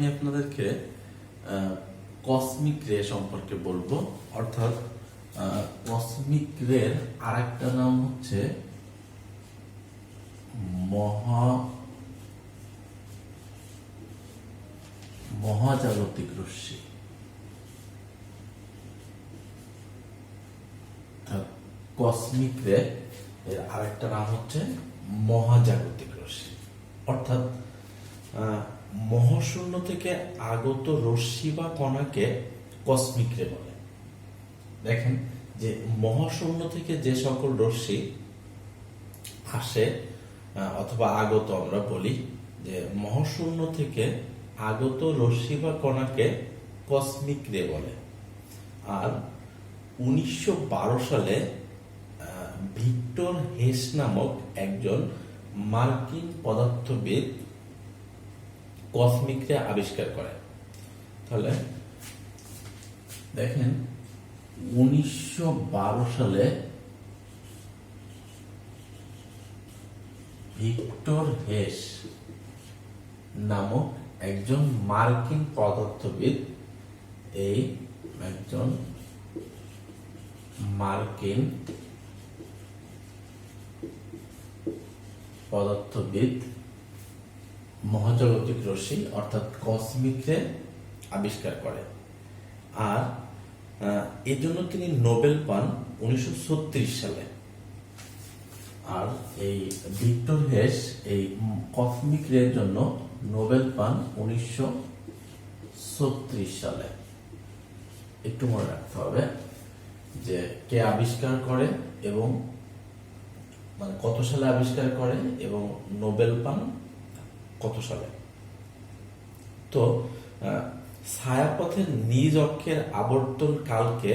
আমি আপনাদেরকে কসমিক রে সম্পর্কে বলবো। অর্থাৎ কসমিক রের আরেকটা নাম হচ্ছে মহাজাগতিক রশ্মি। কসমিক রে এর আরেকটা নাম হচ্ছে মহাজাগতিক রশ্মি। অর্থাৎ মহাশূন্য থেকে আগত রশ্মি বা কণাকে কসমিক রে বলে। দেখেন যে মহাশূন্য থেকে যে সকল রশ্মি আসে অথবা আগত, আমরা বলি যে মহাশূন্য থেকে আগত রশ্মি বা কণাকে কসমিক রে বলে। আর 1912 সালে ভিক্টর হেস নামক একজন মার্কিন পদার্থবিদ কসমিক রে আবিষ্কার করেন। তাহলে দেখেন 1912 সালে ভিক্টর হেস নামক একজন মার্কিন পদার্থবিদ, এই একজন মার্কিন পদার্থবিদ মহাজাগতিক রশ্মি অর্থাৎ কসমিক রে আবিষ্কার করে। আর এর জন্য তিনি নোবেল পান 1936 সালে। আর এই ভিক্টর হেস এই কসমিক রে এর জন্য নোবেল পান 1936 সালে। একটু মনে রাখতে হবে যে কে আবিষ্কার করে এবং মানে কত সালে আবিষ্কার করে এবং নোবেল পান কত সালে। তো ছায়াপথের নিজ অক্ষের আবর্তন কালকে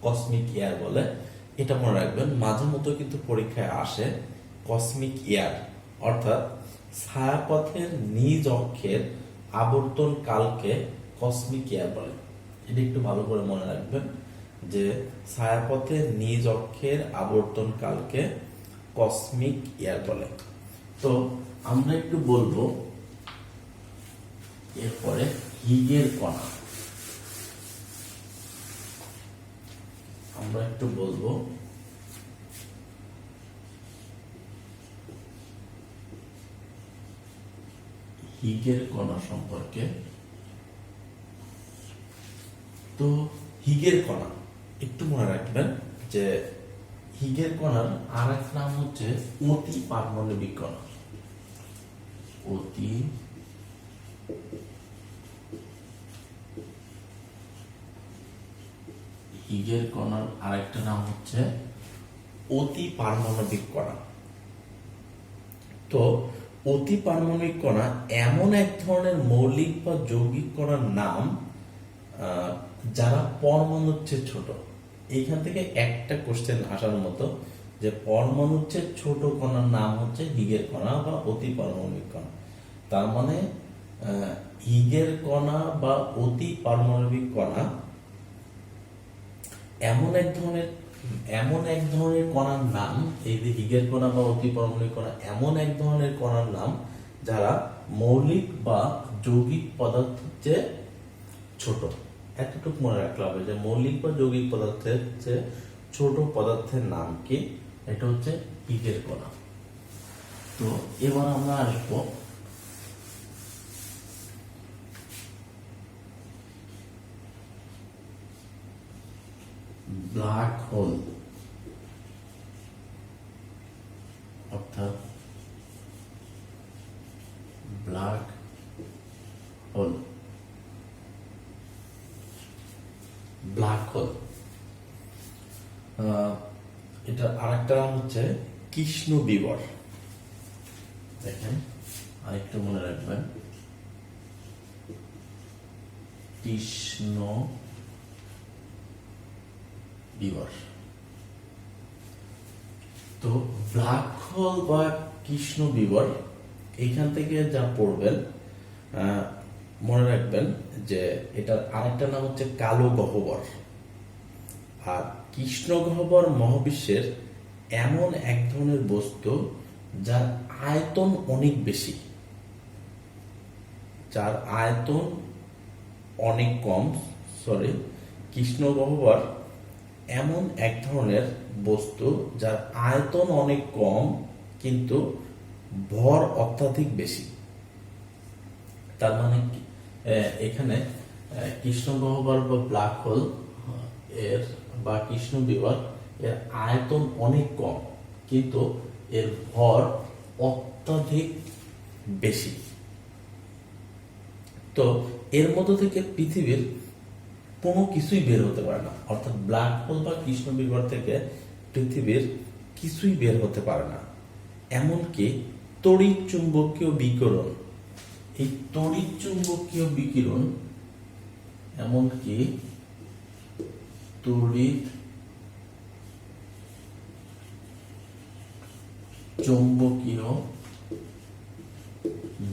কসমিক ইয়ার বলে, এটা মনে রাখবেন। মাঝে মতো কিন্তু পরীক্ষায় আসে কসমিক ইয়ার, অর্থাৎ ছায়াপথের নিজ অক্ষের আবর্তন কালকে কসমিক ইয়ার বলে। এটা একটু ভালো করে মনে রাখবেন যে ছায়াপথের নিজ অক্ষের আবর্তন কালকে কসমিক ইয়ার বলে। তো আমরা একটু বলবো এরপরে হিগের কণা। আমরা একটু বলবো হিগের কণা সম্পর্কে। তো হিগের কণা একটু মনে রাখবেন যে হিগের কণার আর এক নাম হচ্ছে অতি পারমাণবিক কণা। অতি হিগের কণার আরেকটা নাম হচ্ছে অতি পারমাণবিক কণা। তো অতি পারমাণবিক কণা এমন এক ধরনের মৌলিক বা যৌগিক কণার নাম যারা পরমাণুর চেয়ে ছোট। এইখান থেকে একটা কোশ্চেন আসার মতো যে পরমাণুর চেয়ে ছোট কণার নাম হচ্ছে হিগের কণা বা অতি পারমাণবিক কণা। তার মানে হিগের কণা বা অতি পারমাণবিক কণা এমন এক ধরনের কণার নাম, এই যে হিগের কণা বা অতি পারমাণবিক কণা এমন এক ধরনের কণার নাম যারা মৌলিক বা যৌগিক পদার্থের চেয়ে ছোট। এতটুকু মনে রাখতে হবে যে মৌলিক বা যৌগিক পদার্থের চেয়ে ছোট পদার্থের নাম কি, এটা হচ্ছে হিগের কণা। তো এবার আমরা আসবো ব্ল্যাক হোল, অর্থাৎ ব্ল্যাক হোল। ব্ল্যাক হোল এটা আরেকটা নাম হচ্ছে কৃষ্ণ বিবর। দেখেন আরেকটু মনে রাখবেন, কৃষ্ণ বিবর। তো ব্ল্যাক হোল বা কৃষ্ণ বিবর এইখান থেকে যা পড়বেন মনে রাখবেন যে এটার আরেকটা নাম হচ্ছে কালো গহ্বর। আর কৃষ্ণ গহ্বর মহাবিশ্বের এমন এক ধরনের বস্তু যার আয়তন অনেক বেশি। যার আয়তন অনেক কম, কৃষ্ণগহ্বর এমন এক ধরনের বস্তু যার আয়তন অনেক কম কিন্তু ভর অত্যাধিক বেশি। তার মানে এখানে কৃষ্ণগহ্বর বা ব্ল্যাক হোল এর বা কৃষ্ণবিবর এর আয়তন অনেক কম কিন্তু এর ভর অত্যাধিক বেশি। তো এর মধ্য থেকে পৃথিবীর কোনো কিছুই বের হতে পারে না, অর্থাৎ ব্ল্যাক হোল বা কৃষ্ণবিবর থেকে পৃথিবীর কিছুই বের হতে পারে না। এমনকি তড়িৎ চুম্বকীয় বিকিরণ, এই তড়িৎ চুম্বকীয় বিকিরণ, এমনকি তড়িৎ চৌম্বকীয়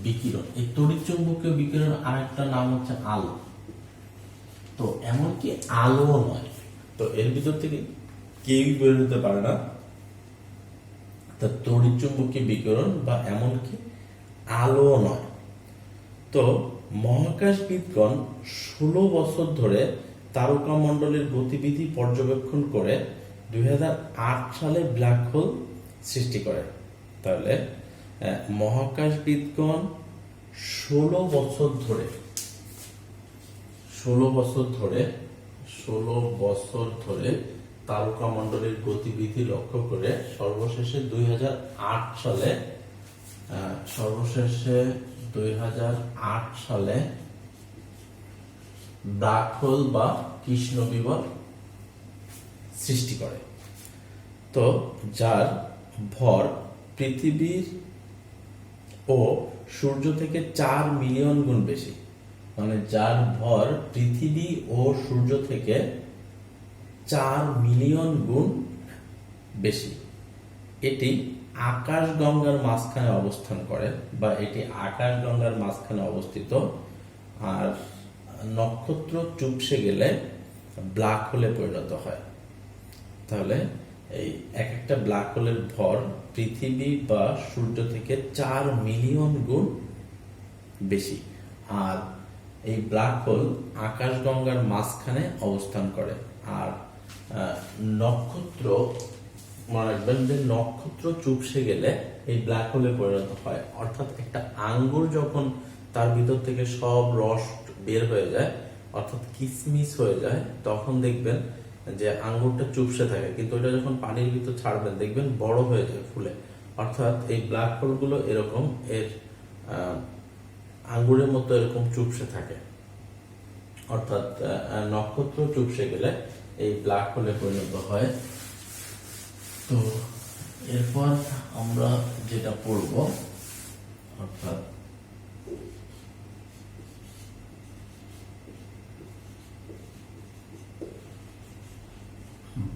বিকিরণ, এই তড়িৎ চৌম্বকীয় বিকিরণ আর একটা নাম হচ্ছে আলো। তো এমনকি আলো নয়, তো এর ভিতর থেকে কেউই বের হতে পারে না, তা তড়িৎ চৌম্বকীয় বিকিরণ বা এমনকি আলো নয়। তো মহাকাশবিদগণ 16 বছর ধরে তারকামণ্ডলের গতিবিধি পর্যবেক্ষণ করে 2008 সালে ব্ল্যাক হোল সৃষ্টি করে। তাহলে মহাকাশবিদগণ 16 বছর ধরে তারকামণ্ডলের গতিবিধি লক্ষ্য করে সর্বশেষে 2008 সালে ব্ল্যাক হোল বা কৃষ্ণবিবর সৃষ্টি করে। তো যার ভর পৃথিবীর ও সূর্য থেকে 4 মিলিয়ন গুণ বেশি, মানে যার ভর পৃথিবী ও সূর্য থেকে 4 মিলিয়ন গুণ বেশি। এটি আকাশগঙ্গার মাঝখানে অবস্থান করে বা এটি আকাশগঙ্গার মাঝখানে অবস্থিত। আর নক্ষত্র চুপসে গেলে ব্ল্যাক হোলে পরিণত হয়। তাহলে এই এক একটা ব্ল্যাক হোলের ভর পৃথিবী বা সূর্য থেকে 4 মিলিয়ন গুণ বেশি। আর এই ব্ল্যাক হোল আকাশগঙ্গার মাঝখানে অবস্থান করে। আর নক্ষত্র চুপসে গেলে এই ব্ল্যাক হোলে পরিণত হয়। অর্থাৎ একটা আঙ্গুর যখন তার ভিতর থেকে সব রস বের হয়ে যায়, অর্থাৎ কিসমিস হয়ে যায়, তখন দেখবেন যে আঙ্গুরটা চুপসে থাকে, কিন্তু ওটা যখন পানির ভিতর ছাড়বেন দেখবেন বড় হয়ে যায় ফুলে। অর্থাৎ এই ব্ল্যাক হোলগুলো এরকম এর আঙ্গুরের মতো এরকম চুপসে থাকে। অর্থাৎ নক্ষত্র চুপসে গেলে এই ব্ল্যাক হোলে পরিণত হয়। তো এরপর আমরা যেটা পড়ব, অর্থাৎ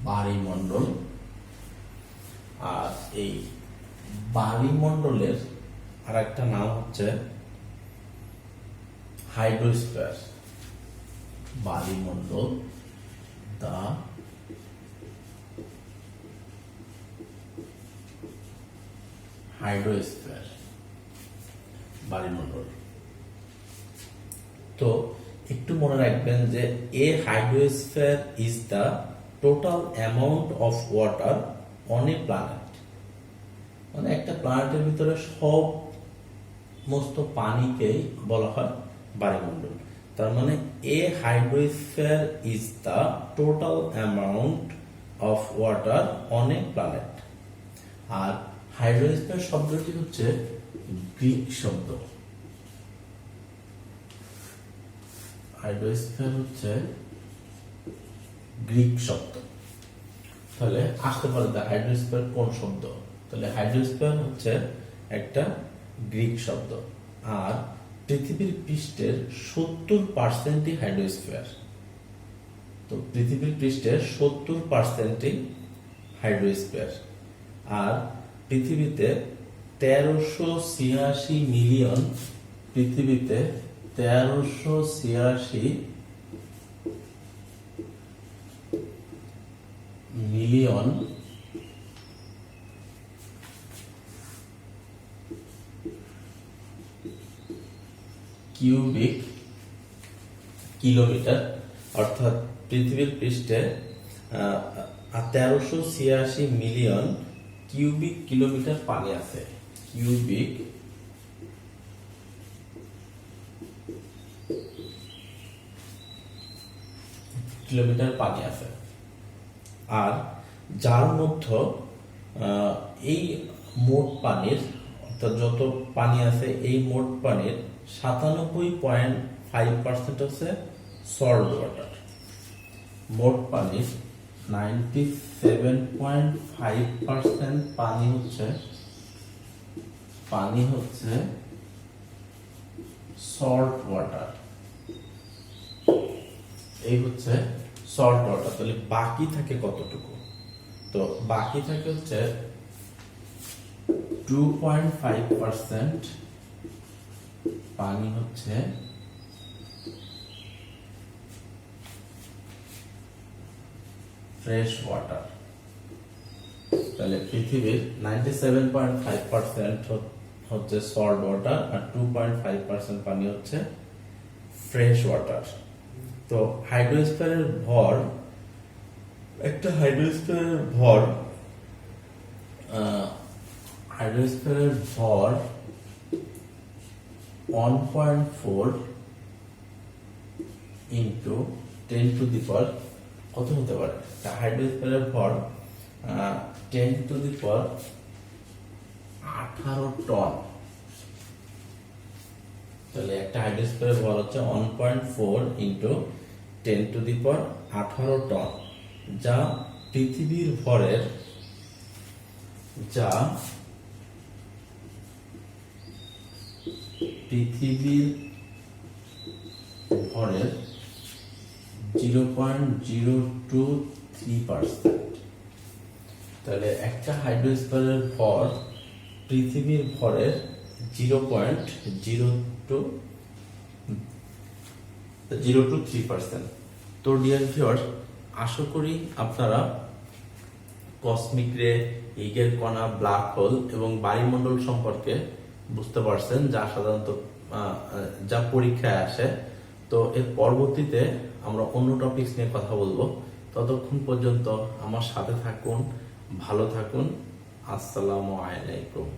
বায়ুমণ্ডল। আর এই বায়ুমণ্ডলের আর একটা নাম হচ্ছে হাইড্রোস্ফিয়ার। বায়ুমণ্ডল, দা হাইড্রোস্ফিয়ার, বায়ুমণ্ডল। তো একটু মনে রাখবেন যে a hydrosphere is the total amount of water on a planet. মানে একটা প্ল্যানেটের ভিতরে সমস্ত পানিকেই বলা হয় বায়ুমণ্ডল। তার মানে a hydrosphere is the total amount of water on a planet. আর হাইড্রোস্ফিয়ার শব্দটি হচ্ছে গ্রিক শব্দ। হাইড্রোস্ফিয়ার হচ্ছে গ্রিক শব্দ। তাহলে আসতে পারে হাইড্রোস্ফিয়ার কোন শব্দ? তাহলে হাইড্রোস্ফিয়ার হচ্ছে একটা গ্রিক শব্দ। আর পৃথিবীর পৃষ্ঠের 70%ই হাইড্রোস্ফিয়ার। তো পৃথিবীর পৃষ্ঠের 70%ই হাইড্রোস্ফিয়ার। আর পৃথিবীতে 1386 মিলিয়ন, পৃথিবীতে 1386 মিলিয়ন কিউবিক কিলোমিটার, অর্থাৎ পৃথিবীর পৃষ্ঠে 1386 মিলিয়ন কিউবিক কিলোমিটার পানি আছে। কিউবিক কিলোমিটার পানি আছে। আর যার মধ্যে এই মোট পানির, অর্থাৎ যত পানি আছে এই মোট পানির 97.5% হচ্ছে সল্ট ওয়াটার। মোট পানির 97.5% পানি হচ্ছে সল্ট ওয়াটার। এই হচ্ছে সল্ট ওয়াটার। তাহলে বাকি থাকে কতটুকু? তো বাকি থাকে হচ্ছে 2.5% পানি হচ্ছে ফ্রেশ ওয়াটার। তাহলে পৃথিবীর 97.5% হচ্ছে সল্ট ওয়াটার আর 2.5% পানি হচ্ছে ফ্রেশ ওয়াটার। তো হাইড্রোস্ফিয়ারের ভর, একটা হাইড্রোস্ফিয়ারের ভর 1.4 ইন্টু 10 টু দি পাওয়ার কত হতে পারে? হাইড্রোস্ফিয়ারের ভর 10 টু দি পাওয়ার 18 টন। তাহলে একটা হাইড্রোস্ফিয়ারের ভর হচ্ছে 1.4 into 10 to the power 18 ton, যা পৃথিবীর ভরের 0.023%। তাহলে একটা হাইড্রোস্ফিয়ারের ভর পৃথিবীর ভরের 0.023%। তো ডিয়ার ভিউয়ার্স, আশা করি আপনারা কসমিক রে, হিগের কণা, ব্ল্যাক হোল এবং বায়ুমণ্ডল সম্পর্কে বুঝতে পারছেন, যা সাধারণত যা পরীক্ষায় আসে। তো এর পরবর্তীতে আমরা অন্য টপিকস নিয়ে কথা বলবো। ততক্ষণ পর্যন্ত আমার সাথে থাকুন, ভালো থাকুন। আসসালামু আলাইকুম।